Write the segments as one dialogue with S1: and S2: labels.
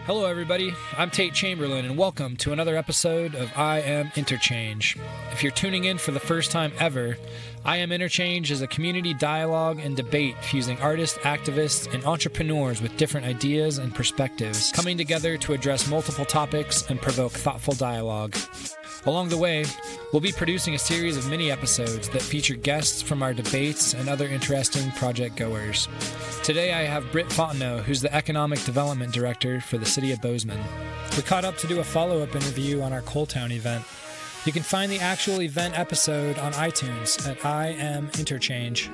S1: Hello everybody, I'm Tate Chamberlin and welcome to another episode of I Am Interchange. If you're tuning in for the first time ever, I Am Interchange is a community dialogue and debate fusing artists, activists, and entrepreneurs with different ideas and perspectives, coming together to address multiple topics and provoke thoughtful dialogue. Along the way, we'll be producing a series of mini episodes that feature guests from our debates and other interesting project goers. Today I have Brit Fontenot, who's the Economic Development Director for the City of Bozeman. We caught up to do a follow-up interview on our Coal Town event. You can find the actual event episode on iTunes at I Am Interchange.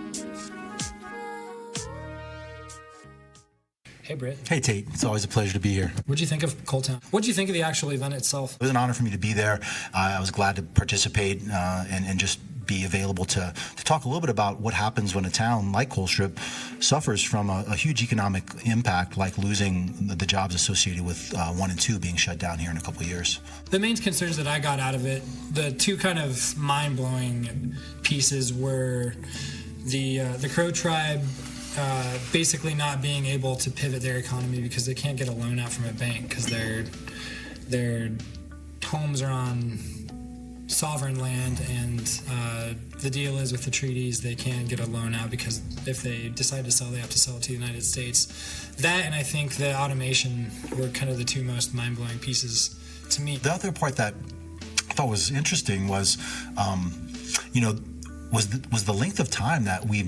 S1: Hey, Britt.
S2: Hey, Tate. It's always a pleasure to be here.
S1: What'd you think of Coal Town? What'd you think of the actual event itself?
S2: It was an honor for me to be there. I was glad to participate and just be available to talk a little bit about what happens when a town like Colstrip suffers from a huge economic impact, like losing the jobs associated with 1 and 2 being shut down here in a couple of years.
S1: The main concerns that I got out of it, the two kind of mind-blowing pieces were the Crow tribe basically not being able to pivot their economy because they can't get a loan out from a bank because their homes are on sovereign land, and the deal is with the treaties they can't get a loan out because if they decide to sell, they have to sell it to the United States. That, and I think the automation were kind of the two most mind-blowing pieces to me.
S2: The other part that I thought was interesting was, was the length of time that we,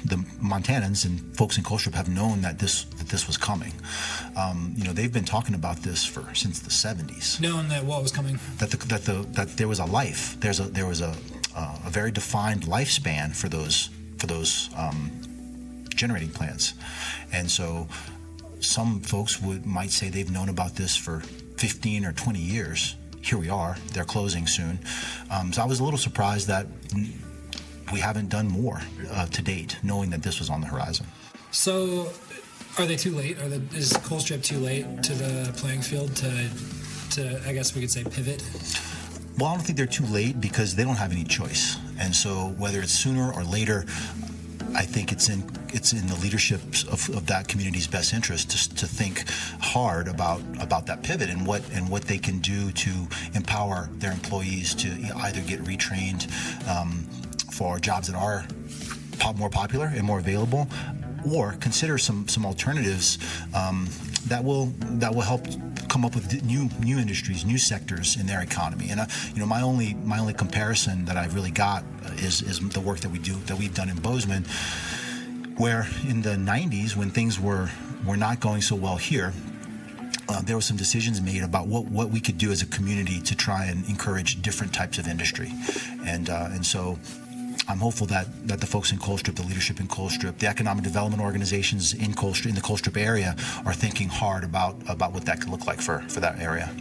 S2: the Montanans and folks in Colstrip, have known that this was coming. They've been talking about this since the 70s.
S1: Knowing that what was coming.
S2: That there was a life. There was a very defined lifespan for those generating plants, and so some folks might say they've known about this for 15 or 20 years. Here we are, they're closing soon. So I was a little surprised that we haven't done more to date, knowing that this was on the horizon.
S1: So are they too late? Is Colstrip too late to the playing field to I guess we could say, pivot?
S2: Well, I don't think they're too late because they don't have any choice. And so whether it's sooner or later, I think it's in the leadership of that community's best interest to think hard about that pivot and what they can do to empower their employees to either get retrained for jobs that are more popular and more available, or consider some alternatives that will help come up with new industries, new sectors in their economy. And my only comparison that I've really got is the work that we've done in Bozeman, where in the 90s, when things were not going so well here, there were some decisions made about what we could do as a community to try and encourage different types of industry, and so I'm hopeful that the folks in Colstrip, the leadership in Colstrip, the economic development organizations in the Colstrip area are thinking hard about what that could look like for that area.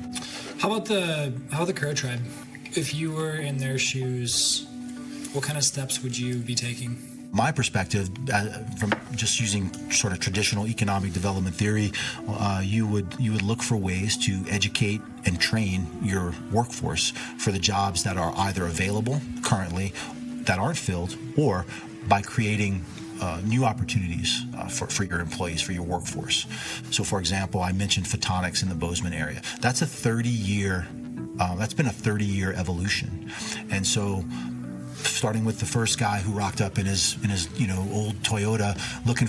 S1: How about the Crow tribe? If you were in their shoes, what kind of steps would you be taking?
S2: My perspective, from just using sort of traditional economic development theory, you would look for ways to educate and train your workforce for the jobs that are either available currently that aren't filled, or by creating new opportunities for your employees, for your workforce. So, for example, I mentioned photonics in the Bozeman area. That's been a 30-year evolution, and so, starting with the first guy who rocked up in his old Toyota looking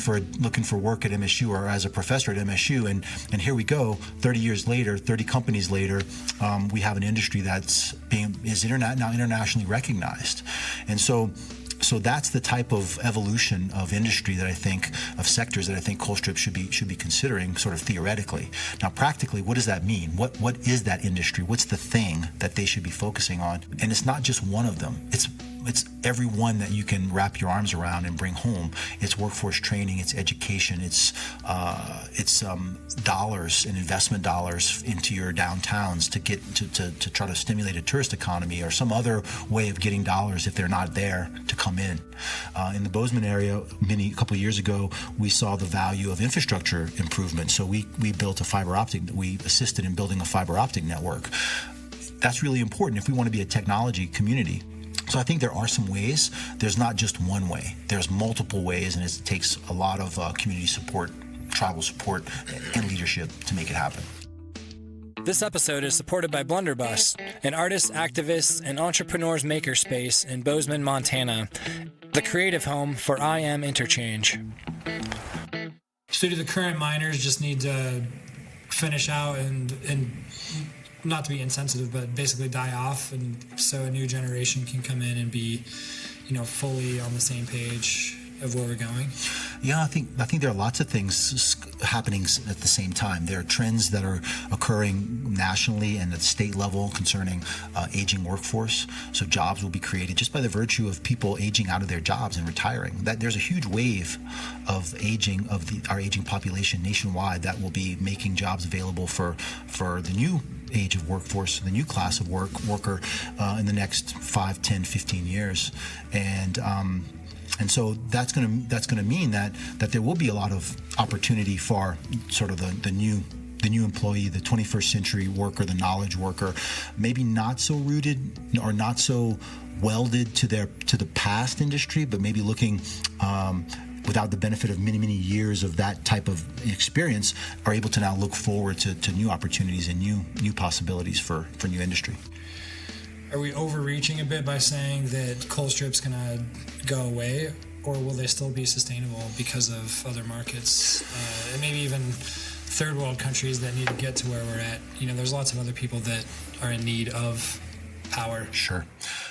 S2: for work at MSU or as a professor at MSU, and here we go 30 years later, 30 companies later, we have an industry that's now internationally recognized. And so that's the type of evolution of industry that I think, of sectors that I think Colstrip should be considering, sort of theoretically. Now, practically, what does that mean? What is that industry? What's the thing that they should be focusing on? And it's not just one of them. It's every one that you can wrap your arms around and bring home. It's workforce training, it's education, it's dollars and investment dollars into your downtowns to try to stimulate a tourist economy, or some other way of getting dollars if they're not there to come in. In the Bozeman area, a couple of years ago, we saw the value of infrastructure improvement. So we built we assisted in building a fiber optic network. That's really important if we want to be a technology community. So I think there are some ways. There's not just one way. There's multiple ways, and it takes a lot of community support tribal support and leadership to make it happen.
S1: This episode is supported by Blunderbuss, an artist, activist, and entrepreneur's makerspace in Bozeman, Montana, the creative home for I Am Interchange. So do the current miners just need to finish out and not to be insensitive, but basically die off, and so a new generation can come in and be, fully on the same page of where we're going?
S2: Yeah, I think there are lots of things happening at the same time. There are trends that are occurring nationally and at the state level concerning aging workforce. So jobs will be created just by the virtue of people aging out of their jobs and retiring. That there's a huge wave of aging of our aging population nationwide that will be making jobs available for the new age of workforce, the new class of worker in the next 5, 10, 15 years. And so that's going to mean that there will be a lot of opportunity for sort of the new employee, the 21st century worker, the knowledge worker, maybe not so rooted or not so welded to the past industry, but maybe looking without the benefit of many, many years of that type of experience, are able to now look forward to new opportunities and new possibilities for new industry.
S1: Are we overreaching a bit by saying that coal strip's going to go away, or will they still be sustainable because of other markets and maybe even third world countries that need to get to where we're at? There's lots of other people that are in need of power.
S2: Sure.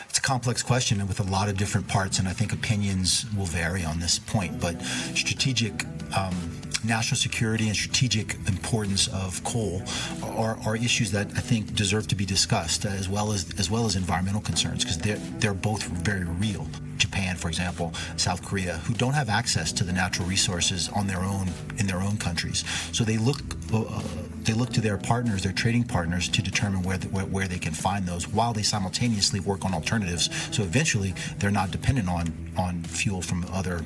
S2: It's a complex question with a lot of different parts, and I think opinions will vary on this point, but strategic national security and strategic importance of coal are issues that I think deserve to be discussed, as well as environmental concerns, because they're both very real. Japan, for example, South Korea, who don't have access to the natural resources in their own countries, so they look to their partners, their trading partners, to determine where they can find those, while they simultaneously work on alternatives. So eventually, they're not dependent on fuel from other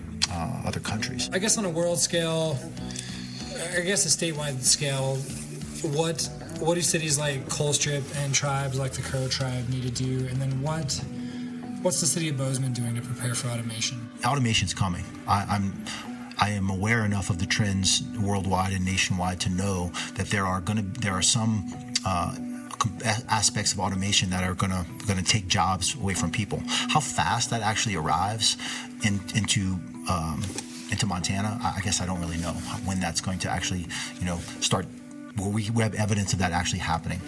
S2: countries.
S1: I guess on a world scale, a statewide scale, what do cities like Colstrip and tribes like the Crow tribe need to do, and then what's the city of Bozeman doing to prepare for automation?
S2: Automation's coming. I am aware enough of the trends worldwide and nationwide to know that there are some aspects of automation that are going to take jobs away from people. How fast that actually arrives into Montana, I guess I don't really know when that's going to actually start. Where we have evidence of that actually happening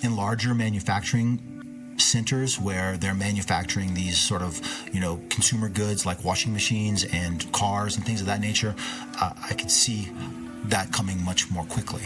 S2: in larger manufacturing centers where they're manufacturing these sort of consumer goods like washing machines and cars and things of that nature. I could see that coming much more quickly.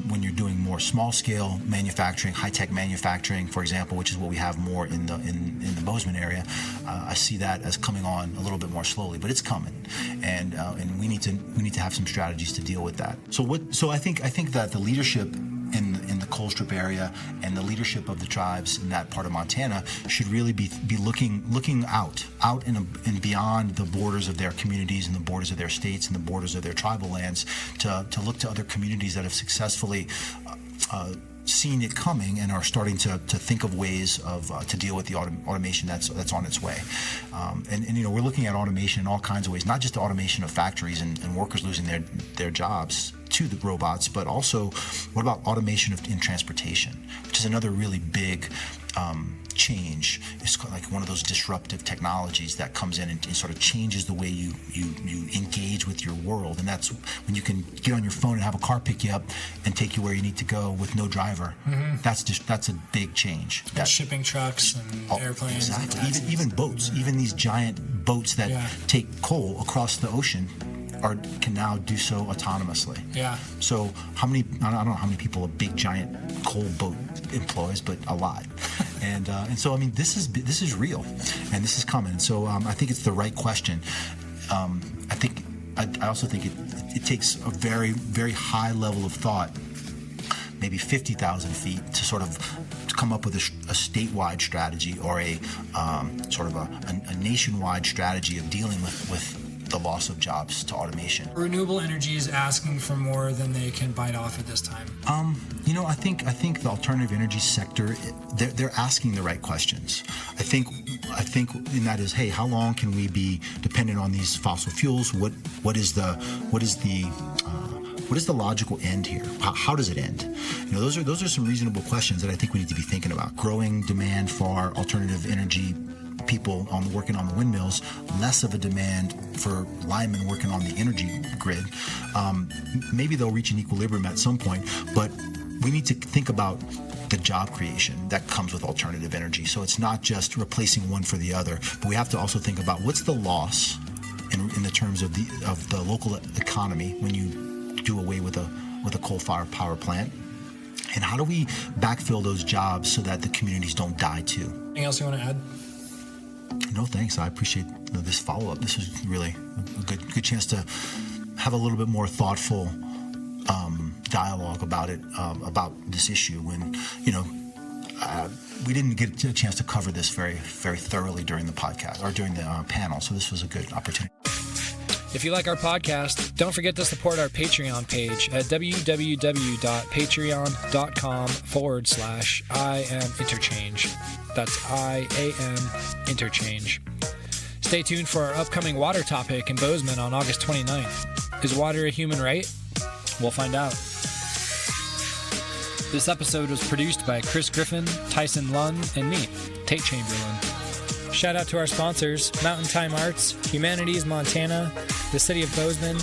S2: When you're doing more small-scale manufacturing, high-tech manufacturing, for example, which is what we have more in the Bozeman area, I see that as coming on a little bit more slowly, but it's coming, and we need to have some strategies to deal with that. So I think that the leadership in the Colstrip area and the leadership of the tribes in that part of Montana should really be looking out and beyond the borders of their communities and the borders of their states and the borders of their tribal lands to look to other communities that have successfully seen it coming and are starting to think of ways to deal with the automation that's on its way. And we're looking at automation in all kinds of ways, not just the automation of factories and workers losing their jobs to the robots, but also what about automation in transportation, which is another really big change. It's like one of those disruptive technologies that comes in and sort of changes the way you engage with your world. And that's when you can get on your phone and have a car pick you up and take you where you need to go with no driver. Mm-hmm. That's a big change.
S1: That's shipping trucks and airplanes.
S2: Exactly.
S1: And
S2: even boats, even these giant boats that take coal across the ocean can now do so autonomously.
S1: Yeah.
S2: So I don't know how many people a big giant coal boat employs, but a lot. And so I mean this is real, and this is coming. So I think it's the right question. I also think it takes a very, very high level of thought, maybe 50,000 feet, to sort of come up with a statewide strategy or a sort of a nationwide strategy of dealing with the loss of jobs to automation.
S1: Renewable energy is asking for more than they can bite off at this time.
S2: I think the alternative energy sector, they're asking the right questions. I think and that is, hey, how long can we be dependent running on these fossil fuels? What is the logical end here? How does it end? Those are some reasonable questions that I think we need to be thinking about. Growing demand for alternative energy, people working on the windmills, less of a demand for linemen working on the energy grid. Maybe they'll reach an equilibrium at some point, but we need to think about the job creation that comes with alternative energy. So it's not just replacing one for the other, but we have to also think about what's the loss in the terms of the local economy when you do away with a coal-fired power plant, and how do we backfill those jobs so that the communities don't die too?
S1: Anything else you want to add?
S2: No, thanks. I appreciate this follow-up. This was really a good chance to have a little bit more thoughtful dialogue about it, about this issue. When we didn't get a chance to cover this very, very thoroughly during the podcast or during the panel, so this was a good opportunity.
S1: If you like our podcast, don't forget to support our Patreon page at www.patreon.com/I Am Interchange. That's IAM Interchange. Stay tuned for our upcoming water topic in Bozeman on August 29th. Is water a human right? We'll find out. This episode was produced by Chris Griffin, Tyson Lunn, and me, Tate Chamberlin. Shout out to our sponsors, Mountain Time Arts, Humanities Montana, the City of Bozeman,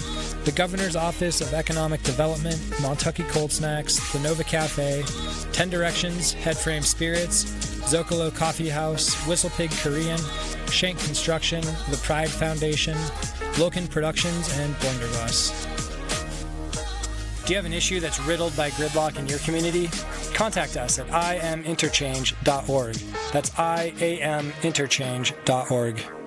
S1: the Governor's Office of Economic Development, Montucky Cold Snacks, the Nova Cafe, 10 Directions, Headframe Spirits, Zocalo Coffee House, Whistle Pig Korean, Shank Construction, the Pride Foundation, Loken Productions, and Blunderbuss. Do you have an issue that's riddled by gridlock in your community? Contact us at iaminterchange.org. That's iaminterchange.org.